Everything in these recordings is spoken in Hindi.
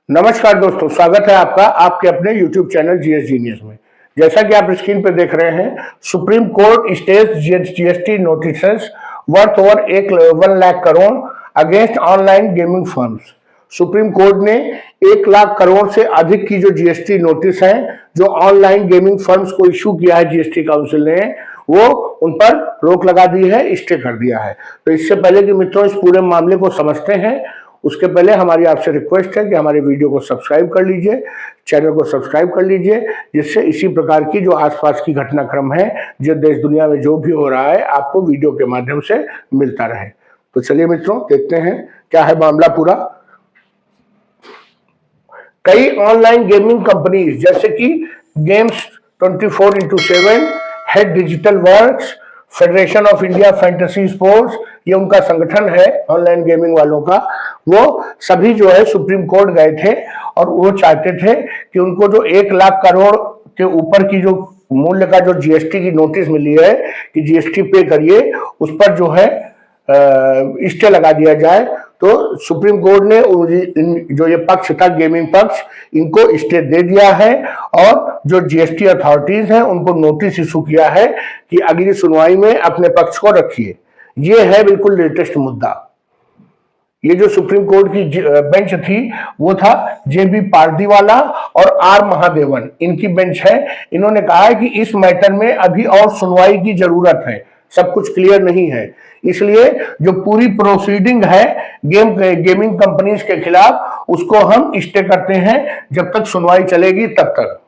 नमस्कार दोस्तों, स्वागत है आपका आपके अपने YouTube चैनल जीएस जीनियस में। जैसा कि आप स्क्रीन पर देख रहे हैं, supreme court stage GST notices worth over 1 lakh crore against online gaming firms. Supreme court ने 1 लाख करोड़ से अधिक की जो जीएसटी नोटिस है जो ऑनलाइन गेमिंग फर्म्स को इशू किया है जीएसटी काउंसिल ने, वो उन पर रोक लगा दी है, स्टे कर दिया है। तो इससे पहले कि मित्रों इस पूरे मामले को समझते हैं, उसके पहले हमारी आपसे रिक्वेस्ट है कि हमारे वीडियो को सब्सक्राइब कर लीजिए, चैनल को सब्सक्राइब कर लीजिए, जिससे इसी प्रकार की जो आसपास की घटनाक्रम है, जो देश दुनिया में जो भी हो रहा है, आपको वीडियो के माध्यम से मिलता रहे। तो चलिए मित्रों, देखते हैं क्या है मामला पूरा। कई ऑनलाइन गेमिंग कंपनीज जैसे कि games 24x7, head digital works, federation of India fantasy sports, ये उनका संगठन है ऑनलाइन गेमिंग वालों का, वो सभी जो है सुप्रीम कोर्ट गए थे और वो चाहते थे कि उनको जो 1 लाख करोड़ के ऊपर की जो मूल्य का जो जीएसटी की नोटिस मिली है कि जीएसटी पे करिए, उस पर जो है स्टे लगा दिया जाए। तो सुप्रीम कोर्ट ने जो ये पक्ष था गेमिंग पक्ष, इनको स्टे दे दिया है और जो जीएसटी अथॉरिटीज हैं उनको नोटिस इशू किया है कि अगली सुनवाई में अपने पक्ष को रखिए। ये है बिल्कुल लेटेस्ट मुद्दा। ये जो सुप्रीम कोर्ट की बेंच थी वो था जेबी पारदीवाला और आर महादेवन, इनकी बेंच है। इन्होंने कहा है कि इस मैटर में अभी और सुनवाई की जरूरत है, सब कुछ क्लियर नहीं है, इसलिए जो पूरी प्रोसीडिंग है गेमिंग कंपनीज के खिलाफ उसको हम स्टे करते हैं जब तक सुनवाई चलेगी तब तक।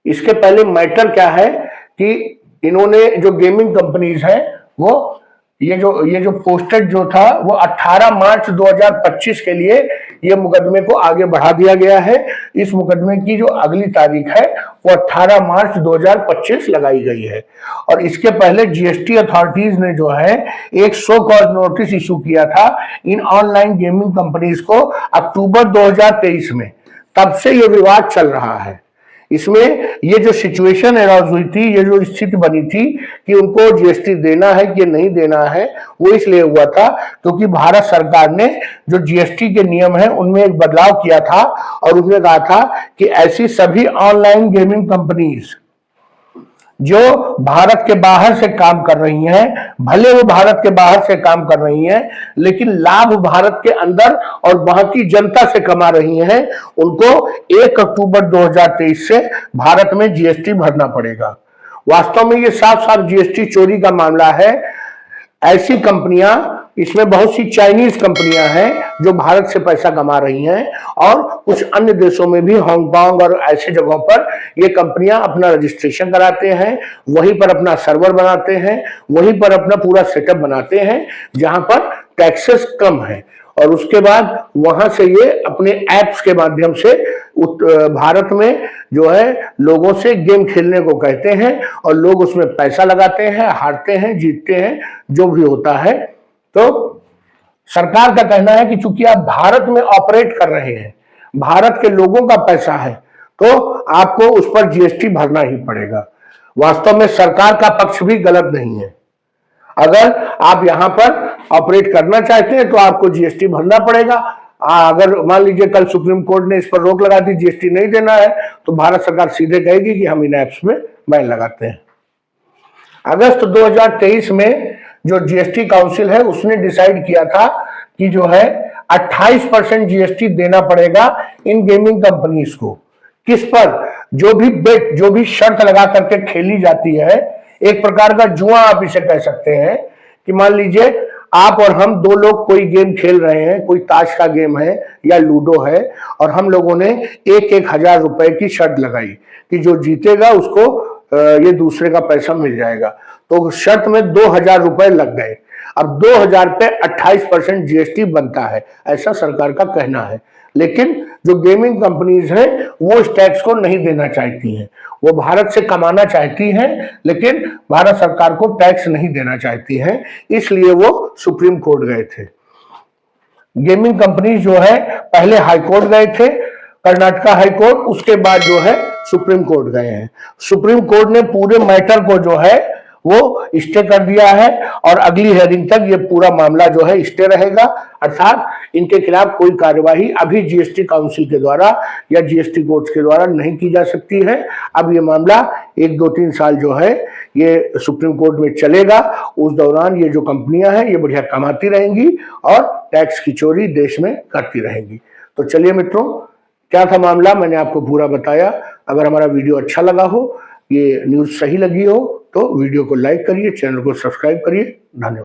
इसके पहले मैटर क्या है कि इन्होंने जो गेमिंग कंपनीज हैं वो ये जो पोस्टेड जो था वो 18 मार्च 2025 के लिए ये मुकदमे को आगे बढ़ा दिया गया है। इस मुकदमे की जो अगली तारीख है वो 18 मार्च 2025 लगाई गई है। और इसके पहले जीएसटी अथॉरिटीज ने जो है एक शो कॉज नोटिस इशू किया था इन ऑनलाइन गेमिंग कंपनीज को अक्टूबर 2023 में। तब से ये विवाद चल रहा है। इसमें ये जो सिचुएशन एराउज हुई थी, ये जो स्थिति बनी थी कि उनको जीएसटी देना है कि नहीं देना है, वो इसलिए हुआ था क्योंकि भारत सरकार ने जो जीएसटी के नियम है उनमें एक बदलाव किया था और उसने कहा था कि ऐसी सभी ऑनलाइन गेमिंग कंपनीज जो भारत के बाहर से काम कर रही हैं, भले वो भारत के बाहर से काम कर रही हैं लेकिन लाभ भारत के अंदर और वहां की जनता से कमा रही हैं, उनको 1 अक्टूबर 2023 से भारत में जीएसटी भरना पड़ेगा। वास्तव में ये साफ साफ जीएसटी चोरी का मामला है। ऐसी कंपनियां, इसमें बहुत सी चाइनीज कंपनियां हैं जो भारत से पैसा कमा रही हैं और कुछ अन्य देशों में भी, हांगकांग और ऐसे जगहों पर ये कंपनियां अपना रजिस्ट्रेशन कराते हैं, वहीं पर अपना सर्वर बनाते हैं, वहीं पर अपना पूरा सेटअप बनाते हैं जहां पर टैक्सेस कम है और उसके बाद वहां से ये अपने एप्स के माध्यम से भारत में जो है लोगों से गेम खेलने को कहते हैं और लोग उसमें पैसा लगाते हैं, हारते हैं, जीतते हैं, जो भी होता है। तो सरकार का कहना है कि चूंकि आप भारत में ऑपरेट कर रहे हैं, भारत के लोगों का पैसा है, तो आपको उस पर जीएसटी भरना ही पड़ेगा। वास्तव में सरकार का पक्ष भी गलत नहीं है। अगर आप यहां पर ऑपरेट करना चाहते हैं तो आपको जीएसटी भरना पड़ेगा। अगर मान लीजिए कल सुप्रीम कोर्ट ने इस पर रोक लगा दी, जीएसटी नहीं देना है, तो भारत सरकार सीधे कहेगी कि हम इन ऐप्स में बैन लगाते हैं। अगस्त 2023 में जो जीएसटी काउंसिल है उसने डिसाइड किया था कि जो है 28% जीएसटी देना पड़ेगा इन गेमिंग कंपनीज को। किस पर? जो भी बेट, जो भी शर्त लगा करके खेली जाती है, एक प्रकार का जुआ आप इसे कह सकते हैं कि मान लीजिए आप और हम दो लोग कोई गेम खेल रहे हैं, कोई ताश का गेम है या लूडो है, और हम लोगों ने 1,000 रुपए की शर्त लगाई कि जो जीतेगा उसको ये दूसरे का पैसा मिल जाएगा। तो शर्त में 2,000 रुपए लग गए। अब 2,000 पे 28% जीएसटी बनता है, ऐसा सरकार का कहना है। लेकिन जो गेमिंग कंपनीज हैं वो इस टैक्स को नहीं देना चाहती हैं। वो भारत से कमाना चाहती हैं लेकिन भारत सरकार को टैक्स नहीं देना चाहती हैं, इसलिए वो सुप्रीम कोर्ट गए थे। गेमिंग कंपनीज जो है पहले हाई कोर्ट गए थे, कर्नाटका हाई कोर्ट, उसके बाद जो है सुप्रीम कोर्ट गए हैं। सुप्रीम कोर्ट ने पूरे मैटर को जो है वो स्टे कर दिया है और अगली हेयरिंग तक ये पूरा मामला जो है स्टे रहेगा, अर्थात इनके खिलाफ कोई कार्यवाही अभी जीएसटी काउंसिल के द्वारा या जीएसटी कोर्ट के द्वारा नहीं की जा सकती है। अब ये मामला 1-2-3 साल जो है ये सुप्रीम कोर्ट में चलेगा। उस दौरान ये जो कंपनियां हैं ये बढ़िया कमाती रहेंगी और टैक्स की चोरी देश में करती रहेंगी। तो चलिए मित्रों, क्या था मामला मैंने आपको पूरा बताया। अगर हमारा वीडियो अच्छा लगा हो, ये न्यूज सही लगी हो, तो वीडियो को लाइक करिए, चैनल को सब्सक्राइब करिए। धन्यवाद।